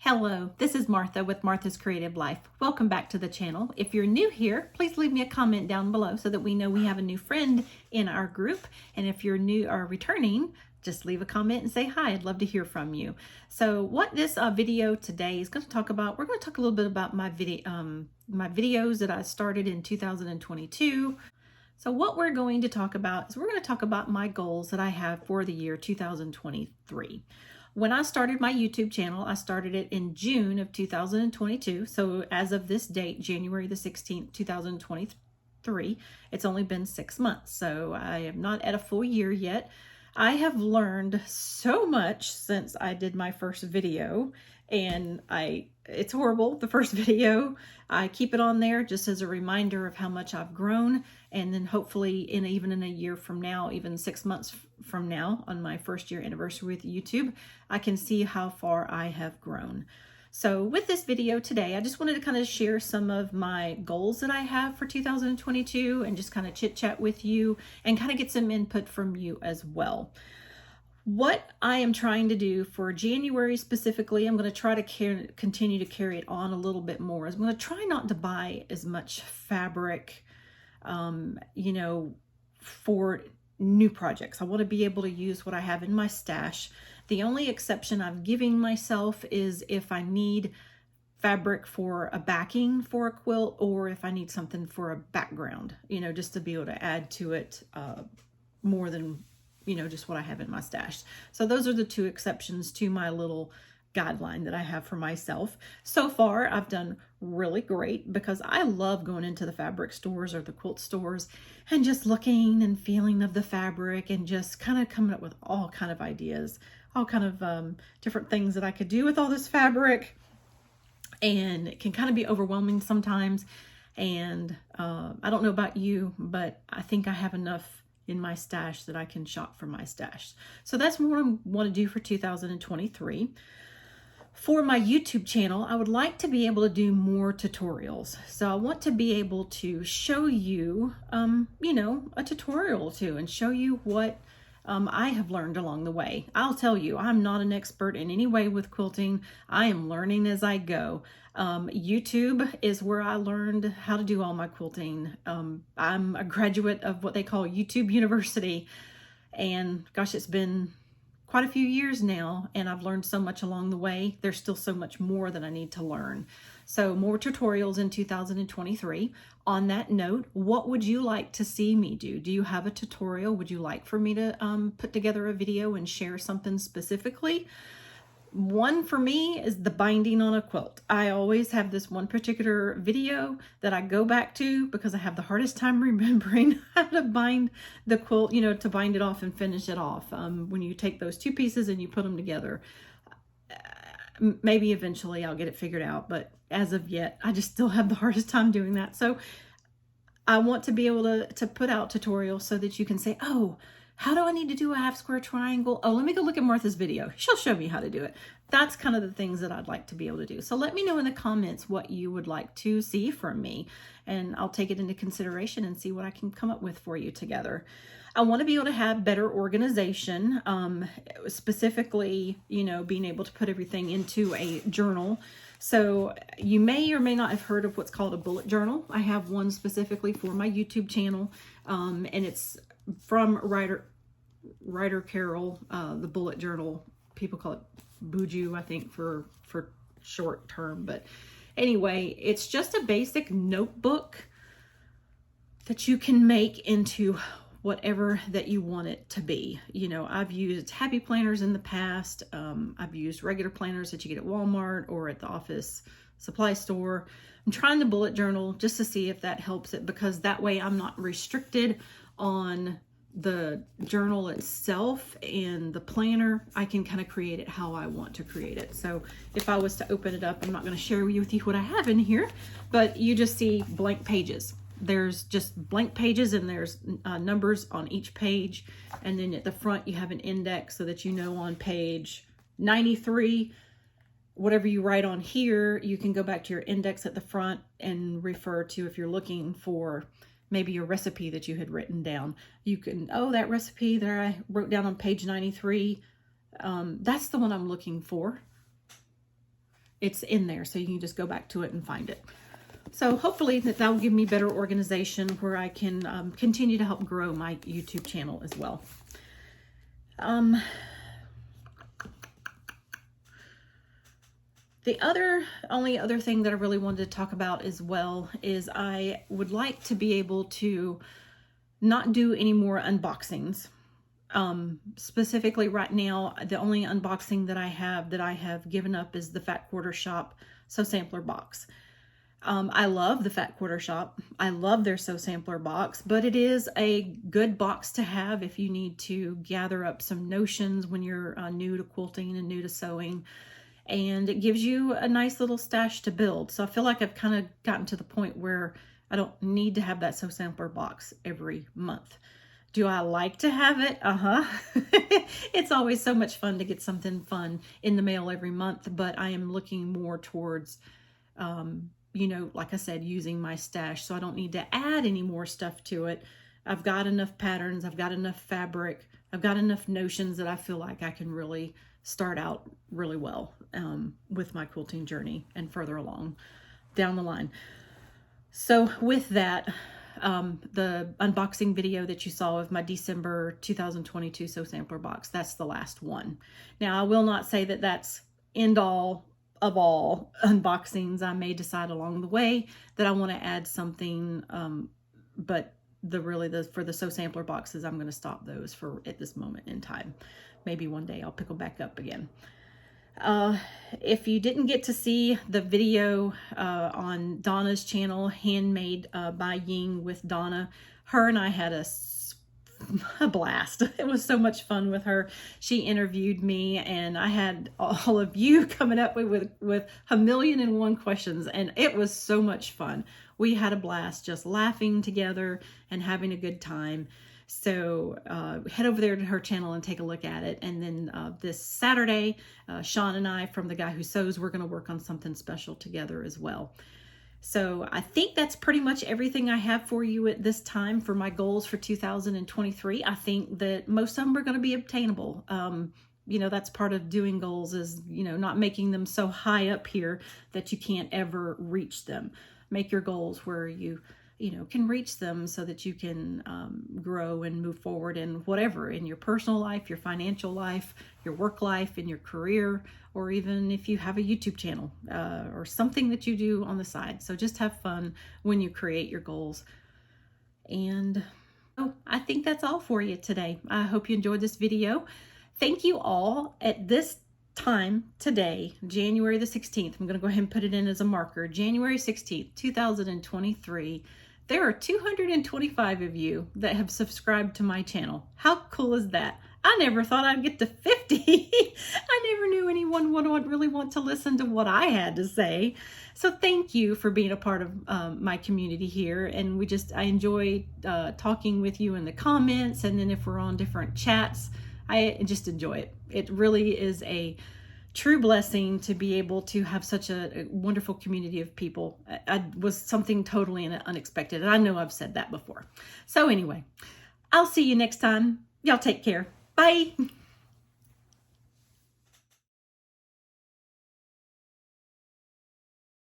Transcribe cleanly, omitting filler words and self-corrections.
Hello, this is Martha with Martha's Creative Life. Welcome back to the channel. If you're new here, please leave me a comment down below so that we know we have a new friend in our group. And if you're new or returning, just leave a comment and say hi. I'd love to hear from you. So what this video today is going to talk about, we're going to talk a little bit about my videos that I started in 2022. So what we're going to talk about is we're going to talk about my goals that I have for the year 2023. When I started my YouTube channel, I started it in June of 2022. So as of this date, January the 16th, 2023, it's only been 6 months. So I am not at a full year yet. I have learned so much since I did my first video, and it's horrible, the first video. I keep it on there just as a reminder of how much I've grown, and then hopefully even in a year from now, even 6 months from now, on my first year anniversary with YouTube, I can see how far I have grown. So with this video today, I just wanted to kind of share some of my goals that I have for 2022 and just kind of chit chat with you and kind of get some input from you as well. What I am trying to do for January specifically, I'm going to try to continue to carry it on a little bit more. I'm going to try not to buy as much fabric, for new projects. I want to be able to use what I have in my stash. The only exception I've given myself is if I need fabric for a backing for a quilt, or if I need something for a background, just to be able to add to it more than, just what I have in my stash. So those are the two exceptions to my little guideline that I have for myself. So far, I've done really great because I love going into the fabric stores or the quilt stores and just looking and feeling of the fabric and just kind of coming up with all kind of ideas, all kind of different things that I could do with all this fabric. And it can kind of be overwhelming sometimes. And I don't know about you, but I think I have enough in my stash that I can shop from my stash. So that's what I want to do for 2023. For my YouTube channel, I would like to be able to do more tutorials. So I want to be able to show you, a tutorial too, and show you what I have learned along the way. I'll tell you, I'm not an expert in any way with quilting. I am learning as I go. YouTube is where I learned how to do all my quilting. I'm a graduate of what they call YouTube University. And gosh, it's been quite a few years now, and I've learned so much along the way. There's still so much more that I need to learn. So more tutorials in 2023. On that note, what would you like to see me do? Do you have a tutorial? Would you like for me to put together a video and share something specifically? One for me is the binding on a quilt. I always have this one particular video that I go back to because I have the hardest time remembering how to bind the quilt, to bind it off and finish it off. When you take those two pieces and you put them together, maybe eventually I'll get it figured out, but as of yet, I just still have the hardest time doing that. So I want to be able to put out tutorials so that you can say, oh, how do I need to do a half square triangle? Oh, let me go look at Martha's video. She'll show me how to do it. That's kind of the things that I'd like to be able to do. So let me know in the comments what you would like to see from me, and I'll take it into consideration and see what I can come up with for you together. I want to be able to have better organization, specifically, being able to put everything into a journal. So you may or may not have heard of what's called a bullet journal. I have one specifically for my YouTube channel, and it's from Ryder Carroll, the bullet journal. People call it Buju, I think, for short term. But anyway, it's just a basic notebook that you can make into whatever that you want it to be. I've used happy planners in the past. I've used regular planners that you get at Walmart or at the office supply store. I'm trying the bullet journal just to see if that helps it, because that way I'm not restricted on the journal itself and the planner. I can kind of create it how I want to create it. So if I was to open it up, I'm not going to share with you what I have in here, but you just see blank pages. There's just blank pages, and there's numbers on each page. And then at the front, you have an index so that on page 93, whatever you write on here, you can go back to your index at the front and refer to if you're looking for maybe your recipe that you had written down. You can, that recipe that I wrote down on page 93, that's the one I'm looking for. it's in there, so you can just go back to it and find it. So hopefully that will give me better organization where I can continue to help grow my YouTube channel as well. The only other thing that I really wanted to talk about as well is I would like to be able to not do any more unboxings. Specifically right now, the only unboxing that I have given up is the Fat Quarter Shop Sew Sampler box. I love the Fat Quarter Shop. I love their Sew Sampler box, but it is a good box to have if you need to gather up some notions when you're new to quilting and new to sewing. And it gives you a nice little stash to build. So I feel like I've kind of gotten to the point where I don't need to have that Sew Sampler box every month. Do I like to have it? It's always so much fun to get something fun in the mail every month, but I am looking more towards, you know, like I said, using my stash, so I don't need to add any more stuff to it. I've got enough patterns, I've got enough fabric, I've got enough notions that I feel like I can really start out really well with my quilting journey and further along down the line. So with that, the unboxing video that you saw of my December 2022 Sew Sampler box, that's the last one. Now, I will not say that that's end all of all unboxings. I may decide along the way that I want to add something, but for the Sew Sampler boxes, I'm going to stop those for at this moment in time. Maybe one day I'll pick them back up again. If you didn't get to see the video on Donna's channel, Handmade by Ying with Donna, her and I had a blast. It was so much fun with her. She interviewed me, and I had all of you coming up with 1,000,001 questions, and it was so much fun. We had a blast just laughing together and having a good time. So head over there to her channel and take a look at it. And then this Saturday, Sean and I from The Guy Who Sews, we're going to work on something special together as well. So I think that's pretty much everything I have for you at this time for my goals for 2023. I think that most of them are going to be obtainable. You know, that's part of doing goals is, you know, not making them so high up here that you can't ever reach them. Make your goals where you know, can reach them so that you can grow and move forward in whatever, in your personal life, your financial life, your work life, in your career, or even if you have a YouTube channel or something that you do on the side. So just have fun when you create your goals. And I think that's all for you today. I hope you enjoyed this video. Thank you all. At this time today, January the 16th, I'm going to go ahead and put it in as a marker, January 16th, 2023, there are 225 of you that have subscribed to my channel. How cool is that? I never thought I'd get to 50. I never knew anyone would really want to listen to what I had to say. So thank you for being a part of my community here. And I enjoy talking with you in the comments. And then if we're on different chats, I just enjoy it. It really is a true blessing to be able to have such a wonderful community of people. I was something totally unexpected, and I know I've said that before. So anyway, I'll see you next time. Y'all take care. Bye.